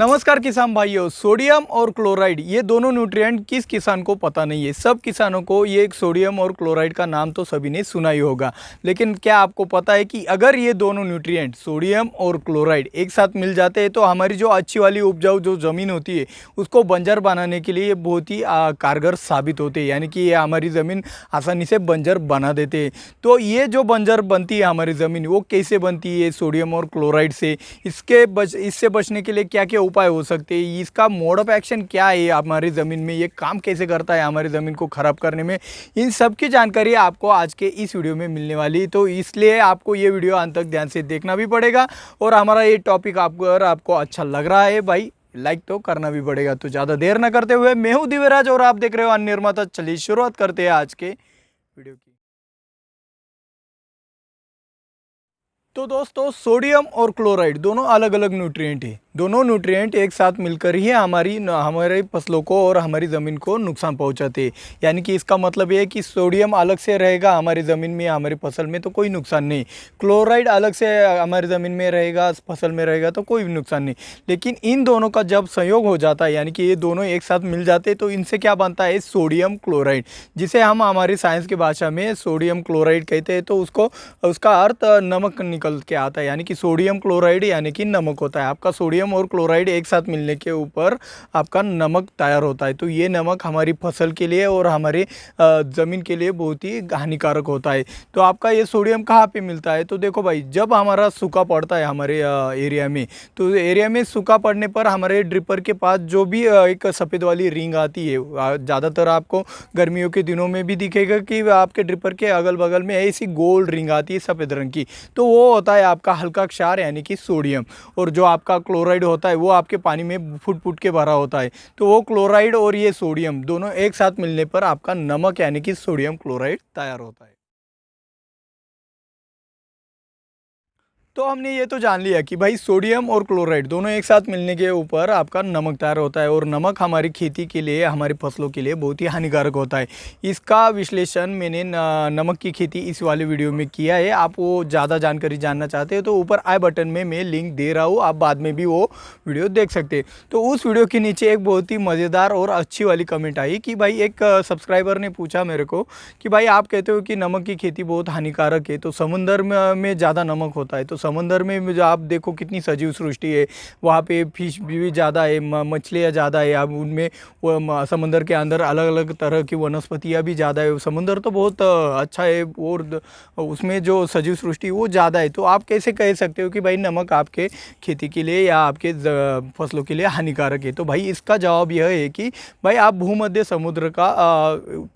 नमस्कार किसान भाइयों। सोडियम और क्लोराइड ये दोनों न्यूट्रिएंट किस किसान को पता नहीं है। सब किसानों को ये सोडियम और क्लोराइड का नाम तो सभी ने सुना ही होगा, लेकिन क्या आपको पता है कि अगर ये दोनों न्यूट्रिएंट सोडियम और क्लोराइड एक साथ मिल जाते हैं तो हमारी जो अच्छी वाली उपजाऊ जो ज़मीन होती है उसको बंजर बनाने के लिए ये बहुत ही कारगर साबित होते हैं, यानी कि ये हमारी ज़मीन आसानी से बंजर बना देते हैं। तो ये जो बंजर बनती है हमारी ज़मीन, वो कैसे बनती है? सोडियम और क्लोराइड से। इससे बचने के लिए क्या क्या उपाय हो सकते हैं, इसका मोड ऑफ एक्शन क्या है, हमारी ज़मीन में ये काम कैसे करता है हमारी ज़मीन को ख़राब करने में, इन सब की जानकारी आपको आज के इस वीडियो में मिलने वाली है। तो इसलिए आपको ये वीडियो अंत तक ध्यान से देखना भी पड़ेगा और हमारा ये टॉपिक आपको अच्छा लग रहा है भाई, लाइक तो करना भी पड़ेगा। तो ज़्यादा देर ना करते हुए, मैं हूँ दिव्यराज और आप देख रहे हो अन्य निर्माता। चलिए शुरुआत करते हैं आज के वीडियो की। तो दोस्तों, सोडियम और क्लोराइड दोनों अलग अलग न्यूट्रिएंट है। दोनों न्यूट्रिएंट एक साथ मिलकर ही हमारे फसलों को और हमारी ज़मीन को नुकसान पहुंचाते हैं। यानी कि इसका मतलब ये है कि सोडियम अलग से रहेगा हमारी ज़मीन में, हमारी फसल में, तो कोई नुकसान नहीं। क्लोराइड अलग से हमारी ज़मीन में रहेगा, फसल में रहेगा, तो कोई भी नुकसान नहीं। लेकिन इन दोनों का जब संयोग हो जाता है, यानी कि ये दोनों एक साथ मिल जाते हैं, तो इनसे क्या बनता है? सोडियम क्लोराइड, जिसे हम हमारी साइंस की भाषा में सोडियम क्लोराइड कहते हैं। तो उसका अर्थ नमक निकल के आता है, यानी कि सोडियम क्लोराइड यानी कि नमक होता है। आपका सोडियम और क्लोराइड एक साथ मिलने के ऊपर आपका नमक तैयार होता है। तो ये नमक हमारी फसल के लिए और हमारी ज़मीन के लिए बहुत ही हानिकारक होता है। तो आपका ये सोडियम कहाँ पे मिलता है? तो देखो भाई, जब हमारा सूखा पड़ता है हमारे एरिया में, तो एरिया में सूखा पड़ने पर हमारे ड्रिपर के पास जो भी एक सफ़ेद वाली रिंग आती है, ज़्यादातर आपको गर्मियों के दिनों में भी दिखेगा कि आपके ड्रिपर के अगल बगल में ऐसी गोल रिंग आती है सफ़ेद रंग की। तो वो होता है आपका हल्का क्षार यानी कि सोडियम, और जो आपका क्लोराइड होता है वो आपके पानी में फुट फुट के भरा होता है। तो वो क्लोराइड और ये सोडियम दोनों एक साथ मिलने पर आपका नमक यानी कि सोडियम क्लोराइड तैयार होता है। तो हमने ये तो जान लिया कि भाई सोडियम और क्लोराइड दोनों एक साथ मिलने के ऊपर आपका नमक तैयार होता है, और नमक हमारी खेती के लिए, हमारी फसलों के लिए बहुत ही हानिकारक होता है। इसका विश्लेषण मैंने नमक की खेती इस वाले वीडियो में किया है। आप वो ज़्यादा जानकारी जानना चाहते हो तो ऊपर आई बटन में मैं लिंक दे रहा हूँ, आप बाद में भी वो वीडियो देख सकते हैं। तो उस वीडियो के नीचे एक बहुत ही मज़ेदार और अच्छी वाली कमेंट आई कि भाई एक सब्सक्राइबर ने पूछा मेरे को कि भाई आप कहते हो कि नमक की खेती बहुत हानिकारक है, तो समुंदर में ज़्यादा नमक होता है, तो समुंदर में जो आप देखो कितनी सजीव सृष्टि है, वहाँ पे फिश भी ज़्यादा है, मछलियाँ ज़्यादा है, अब उनमें वो समुंदर के अंदर अलग अलग तरह की वनस्पतियाँ भी ज़्यादा है। समुंदर तो बहुत अच्छा है और उसमें जो सजीव सृष्टि वो ज़्यादा है। तो आप कैसे कह सकते हो कि भाई नमक आपके खेती के लिए या आपके फसलों के लिए हानिकारक है? तो भाई इसका जवाब यह है कि भाई आप भूमध्य समुद्र का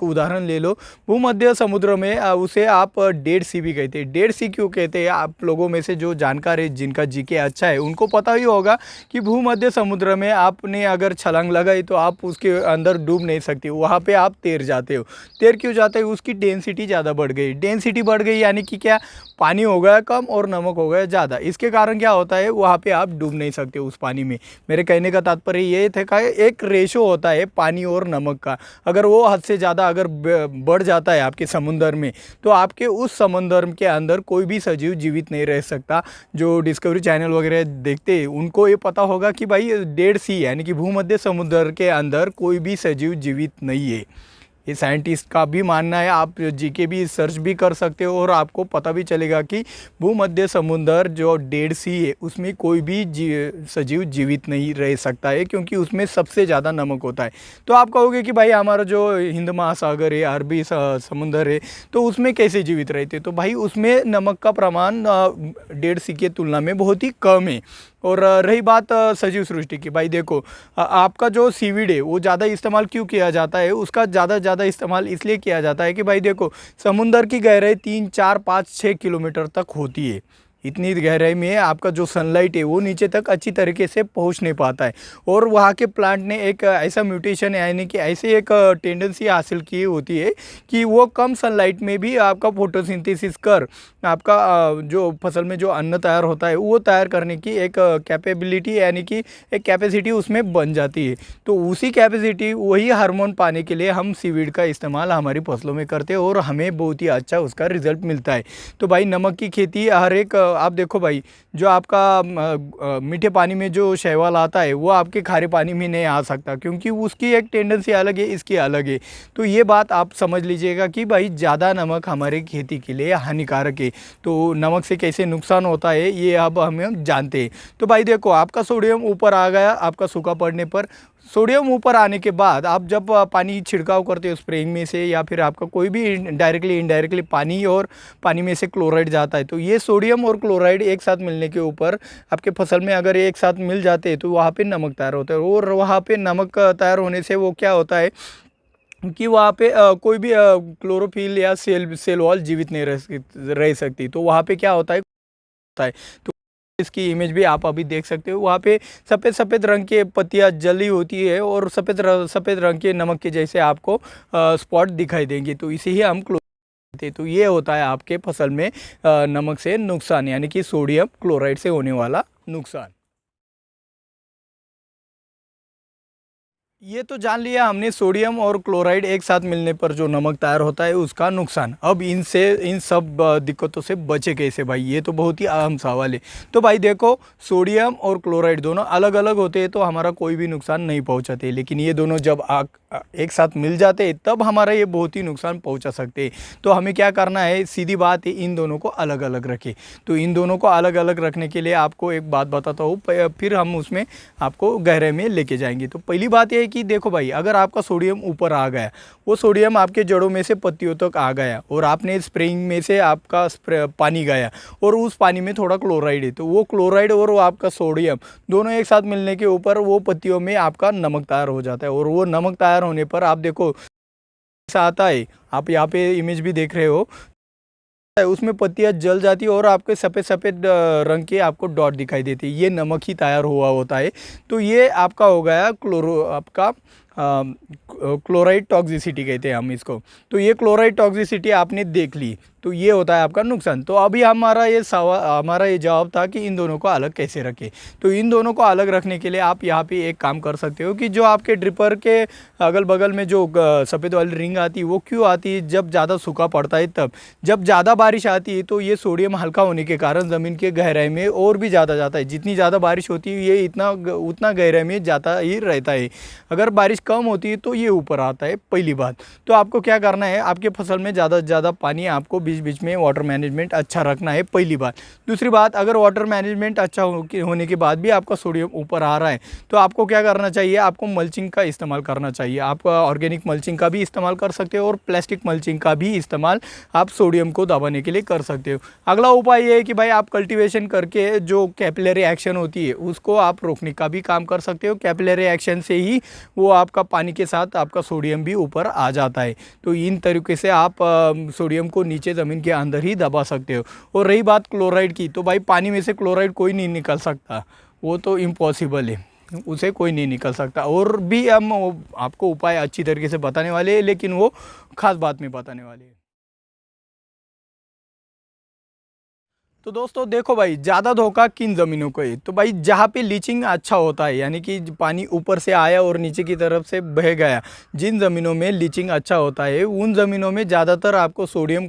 उदाहरण ले लो। भूमध्य समुद्र में उसे आप डेड सी भी कहते हैं। डेड सी क्यों कहते हैं? आप लोगों में से जो जानकार है, जिनका जीके अच्छा है, उनको पता ही होगा कि भूमध्य समुद्र में आपने अगर छलांग लगाई तो आप उसके अंदर डूब नहीं सकते, वहाँ पे आप तैर जाते हो। तैर क्यों जाते हो? उसकी डेंसिटी ज़्यादा बढ़ गई। डेंसिटी बढ़ गई यानी कि क्या? पानी हो गया कम और नमक हो गया ज़्यादा। इसके कारण क्या होता है? वहाँ पे आप डूब नहीं सकते उस पानी में। मेरे कहने का तात्पर्य ये था कि एक रेशो होता है पानी और नमक का, अगर वो हद से ज़्यादा अगर बढ़ जाता है आपके समुंदर में, तो आपके उस समुंदर के अंदर कोई भी सजीव जीवित नहीं रह सकता। जो डिस्कवरी चैनल वगैरह देखते हैं उनको ये पता होगा कि भाई डेड सी यानी कि भूमध्य समुद्र के अंदर कोई भी सजीव जीवित नहीं है। ये साइंटिस्ट का भी मानना है। आप जीके भी सर्च भी कर सकते हो और आपको पता भी चलेगा कि भूमध्य समुद्र जो डेड सी है उसमें कोई भी सजीव जीवित नहीं रह सकता है, क्योंकि उसमें सबसे ज़्यादा नमक होता है। तो आप कहोगे कि भाई हमारा जो हिंद महासागर है, अरबी समुद्र है, तो उसमें कैसे जीवित रहते? तो भाई उसमें नमक का प्रमाण डेड सी के तुलना में बहुत ही कम है। और रही बात सजीव सृष्टि की, भाई देखो आपका जो सीवीड है वो ज़्यादा इस्तेमाल क्यों किया जाता है? उसका ज़्यादा इस्तेमाल इसलिए किया जाता है कि भाई देखो समुंदर की गहराई 3, 4, 5, 6 किलोमीटर तक होती है। इतनी गहराई में आपका जो सनलाइट है वो नीचे तक अच्छी तरीके से पहुंच नहीं पाता है, और वहाँ के प्लांट ने एक ऐसा म्यूटेशन यानी कि ऐसी एक टेंडेंसी हासिल की होती है कि वो कम सनलाइट में भी आपका फोटोसिंथेसिस कर आपका जो फसल में जो अन्न तैयार होता है वो तैयार करने की एक कैपेबिलिटी यानी कि एक कैपेसिटी उसमें बन जाती है। तो उसी कैपेसिटी, वही हार्मोन पाने के लिए हम सीवीड का इस्तेमाल हमारी फसलों में करते हैं और हमें बहुत ही अच्छा उसका रिजल्ट मिलता है। तो भाई नमक की खेती हर एक आप देखो भाई, जो आपका मीठे पानी में जो शैवाल आता है वो आपके खारे पानी में नहीं आ सकता, क्योंकि उसकी एक टेंडेंसी अलग है, इसकी अलग है। तो ये बात आप समझ लीजिएगा कि भाई ज़्यादा नमक हमारे खेती के लिए हानिकारक है। तो नमक से कैसे नुकसान होता है ये अब हम जानते हैं। तो भाई देखो, आपका सोडियम ऊपर आ गया, आपका सूखा पड़ने पर सोडियम ऊपर आने के बाद आप जब पानी छिड़काव करते हो स्प्रेइंग में से, या फिर आपका कोई भी डायरेक्टली इनडायरेक्टली पानी और पानी में से क्लोराइड जाता है, तो ये सोडियम और क्लोराइड एक साथ मिलने के ऊपर आपके फसल में अगर एक साथ मिल जाते हैं तो वहाँ पे नमक तैयार होता है। और वहाँ पे नमक तैयार होने से वो क्या होता है कि वहाँ पे कोई भी क्लोरोफिल या सेल वॉल जीवित नहीं रह सकती। तो वहाँ पे क्या होता है। तो इसकी इमेज भी आप अभी देख सकते हो, वहाँ पे सफ़ेद सफ़ेद रंग के पत्तियाँ जली होती है और सफ़ेद रंग के नमक के जैसे आपको स्पॉट दिखाई देंगे। तो इसे ही हम क्लोराइड। तो ये होता है आपके फसल में नमक से नुकसान, यानी कि सोडियम क्लोराइड से होने वाला नुकसान। ये तो जान लिया हमने सोडियम और क्लोराइड एक साथ मिलने पर जो नमक तैयार होता है उसका नुकसान। अब इन सब दिक्कतों से बचे कैसे भाई, ये तो बहुत ही अहम सवाल है। तो भाई देखो, सोडियम और क्लोराइड दोनों अलग अलग होते हैं तो हमारा कोई भी नुकसान नहीं पहुंचाते, लेकिन ये दोनों जब एक साथ मिल जाते हैं तब हमारा ये बहुत ही नुकसान पहुंचा सकते हैं। तो हमें क्या करना है, सीधी बात है, इन दोनों को अलग अलग रखें। तो इन दोनों को अलग अलग रखने के लिए आपको एक बात बताता हूँ, फिर हम उसमें आपको गहरे में लेके जाएंगे। तो पहली बात यह है कि देखो भाई, अगर आपका सोडियम ऊपर आ गया, वो सोडियम आपके जड़ों में से पत्तियों तक आ गया और आपने स्प्रेइंग में से आपका पानी गया और उस पानी में थोड़ा क्लोराइड है, तो वो क्लोराइड और वो आपका सोडियम दोनों एक साथ मिलने के ऊपर वो पत्तियों में आपका नमक तैयार हो जाता है। और वो नमक तैयार होने पर आप देखो ऐसा आता है, आप यहाँ पे इमेज भी देख रहे हो, उसमें पत्तियां जल जाती है और आपके सफ़ेद सफ़ेद रंग के आपको डॉट दिखाई देती है। ये नमक ही तैयार हुआ होता है। तो ये आपका हो गया आपका क्लोराइड टॉक्सिसिटी कहते हैं हम इसको। तो ये क्लोराइड टॉक्सिसिटी आपने देख ली, तो ये होता है आपका नुकसान। तो अभी हमारा ये जवाब था कि इन दोनों को अलग कैसे रखें। तो इन दोनों को अलग रखने के लिए आप यहाँ पे एक काम कर सकते हो कि जो आपके ड्रिपर के अगल बगल में जो सफ़ेद वाली रिंग आती है वो क्यों आती है, जब ज़्यादा सूखा पड़ता है तब। जब ज़्यादा बारिश आती है तो ये सोडियम हल्का होने के कारण ज़मीन के गहराई में और भी ज़्यादा जाता है। जितनी ज़्यादा बारिश होती है ये उतना गहराई में जाता ही रहता है। अगर बारिश कम होती है तो ये ऊपर आता है, पहली बात। तो आपको क्या करना है, आपके फसल में ज़्यादा से ज़्यादा पानी आपको बीच बीच में वाटर मैनेजमेंट अच्छा रखना है, पहली बात। दूसरी बात, अगर वाटर मैनेजमेंट अच्छा होने के बाद भी आपका सोडियम ऊपर आ रहा है तो आपको क्या करना चाहिए, आपको मल्चिंग का इस्तेमाल करना चाहिए। आप ऑर्गेनिक मल्चिंग का भी इस्तेमाल कर सकते हो और प्लास्टिक मल्चिंग का भी इस्तेमाल आप सोडियम को दबाने के लिए कर सकते हो। अगला उपाय ये है कि भाई आप कल्टीवेशन करके जो कैपिलरी एक्शन होती है उसको आप रोकने का भी काम कर सकते हो। कैपिलरी एक्शन से ही वो आपका पानी के साथ आपका सोडियम भी ऊपर आ जाता है। तो इन तरीके से आप सोडियम को नीचे ज़मीन के अंदर ही दबा सकते हो। और रही बात क्लोराइड की, तो भाई पानी में से क्लोराइड कोई नहीं निकल सकता, वो तो इम्पॉसिबल है, उसे कोई नहीं निकल सकता। और भी हम आपको उपाय अच्छी तरीके से बताने वाले हैं, लेकिन वो खास बात में बताने वाले हैं। तो दोस्तों देखो भाई, ज़्यादा धोखा किन ज़मीनों को है, तो भाई जहाँ पे लीचिंग अच्छा होता है, यानी कि पानी ऊपर से आया और नीचे की तरफ से बह गया, जिन ज़मीनों में लीचिंग अच्छा होता है उन ज़मीनों में ज़्यादातर आपको सोडियम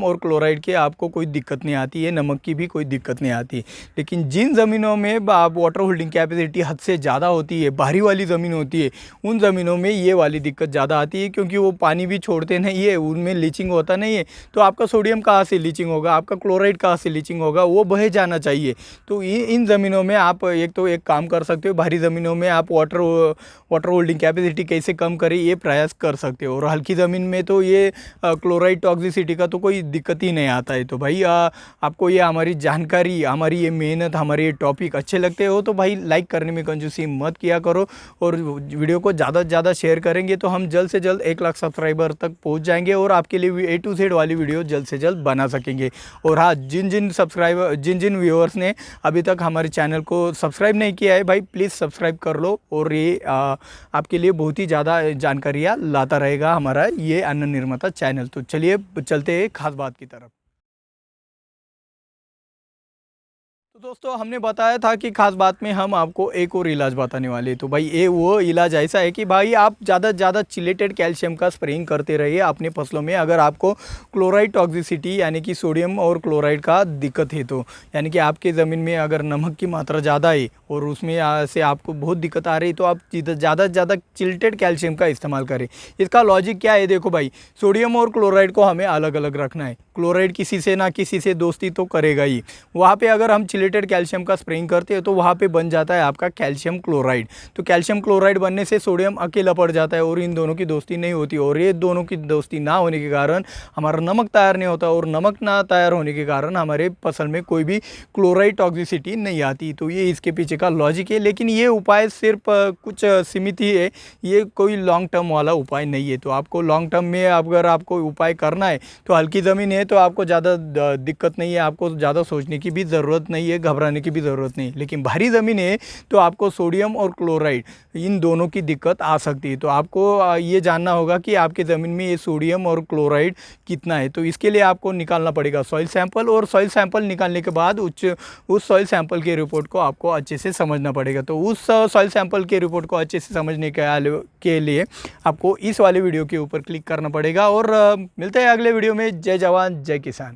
और क्लोराइड की आपको कोई दिक्कत नहीं आती है, नमक की भी कोई दिक्कत नहीं आती। लेकिन जिन ज़मीनों में वाटर होल्डिंग कैपेसिटी हद से ज़्यादा होती है, भारी वाली ज़मीन होती है, उन ज़मीनों में ये वाली दिक्कत ज़्यादा आती है, क्योंकि वो पानी भी छोड़ते नहीं है, उनमें लीचिंग होता नहीं है। तो आपका सोडियम कहाँ से लीचिंग होगा, आपका क्लोराइड कहाँ से लीचिंग होगा, वो बह जाना चाहिए। तो इन ज़मीनों में आप एक काम कर सकते हो, भारी ज़मीनों में आप वाटर होल्डिंग कैपेसिटी कैसे कम करें ये प्रयास कर सकते हो। और हल्की ज़मीन में तो ये क्लोराइड टॉक्सिसिटी का तो कोई दिक्कत ही नहीं आता है। तो भाई आपको ये हमारी जानकारी, हमारी ये मेहनत, हमारे ये टॉपिक अच्छे लगते हो तो भाई लाइक करने में कंजूसी मत किया करो और वीडियो को ज़्यादा से ज़्यादा शेयर करेंगे तो हम जल्द से जल्द 1 लाख सब्सक्राइबर तक पहुँच जाएंगे और आपके लिए A to Z वाली वीडियो जल्द से जल्द बना सकेंगे। और हाँ, जिन व्यूअर्स ने अभी तक हमारे चैनल को सब्सक्राइब नहीं किया है भाई, प्लीज़ सब्सक्राइब कर लो। और ये आपके लिए बहुत ही ज़्यादा जानकारियाँ लाता रहेगा हमारा ये अन्न निर्माता चैनल। तो चलिए चलते हैं खास बात की तरफ। तो तो दोस्तों हमने बताया था कि खास बात में हम आपको एक और इलाज बताने वाले हैं। तो भाई ये वो इलाज ऐसा है कि भाई आप ज़्यादा से ज़्यादा चिलेटेड कैल्शियम का स्प्रेइंग करते रहिए अपने फसलों में। अगर आपको क्लोराइड टॉक्सिसिटी यानी कि सोडियम और क्लोराइड का दिक्कत है, तो यानी कि आपके ज़मीन में अगर नमक की मात्रा ज़्यादा है और उसमें से आपको बहुत दिक्कत आ रही है, तो आप ज़्यादा से ज़्यादा चिल्टेड कैल्शियम का इस्तेमाल करें। इसका लॉजिक क्या है, देखो भाई, सोडियम और क्लोराइड को हमें अलग अलग रखना है। क्लोराइड किसी से ना किसी से दोस्ती तो करेगा ही। वहाँ पे अगर हम चिलेटेड कैल्शियम का स्प्रेइंग करते हैं तो वहाँ पे बन जाता है आपका कैल्शियम क्लोराइड। तो कैल्शियम क्लोराइड बनने से सोडियम अकेला पड़ जाता है और इन दोनों की दोस्ती नहीं होती, और ये दोनों की दोस्ती ना होने के कारण हमारा नमक तैयार नहीं होता, और नमक ना तैयार होने के कारण हमारे फसल में कोई भी क्लोराइड टॉक्सिसिटी नहीं आती। तो ये इसके पीछे का लॉजिक है। लेकिन ये उपाय सिर्फ कुछ सीमित ही है, ये कोई लॉन्ग टर्म वाला उपाय नहीं है। तो आपको लॉन्ग टर्म में अगर आपको उपाय करना है तो हल्की ज़मीन है तो आपको ज़्यादा दिक्कत नहीं है, आपको ज़्यादा सोचने की भी ज़रूरत नहीं है, घबराने की भी ज़रूरत नहीं है। लेकिन भारी ज़मीन है तो आपको सोडियम और क्लोराइड इन दोनों की दिक्कत आ सकती है। तो आपको ये जानना होगा कि आपके ज़मीन में ये सोडियम और क्लोराइड कितना है। तो इसके लिए आपको निकालना पड़ेगा सॉइल सैंपल, और सॉइल सैंपल निकालने के बाद उस सॉइल सैंपल के रिपोर्ट को आपको अच्छे से समझना पड़ेगा। तो उस सॉइल सैंपल के रिपोर्ट को अच्छे से समझने के लिए आपको इस वाले वीडियो के ऊपर क्लिक करना पड़ेगा। और मिलते हैं अगले वीडियो में। जय जवान जय किसान।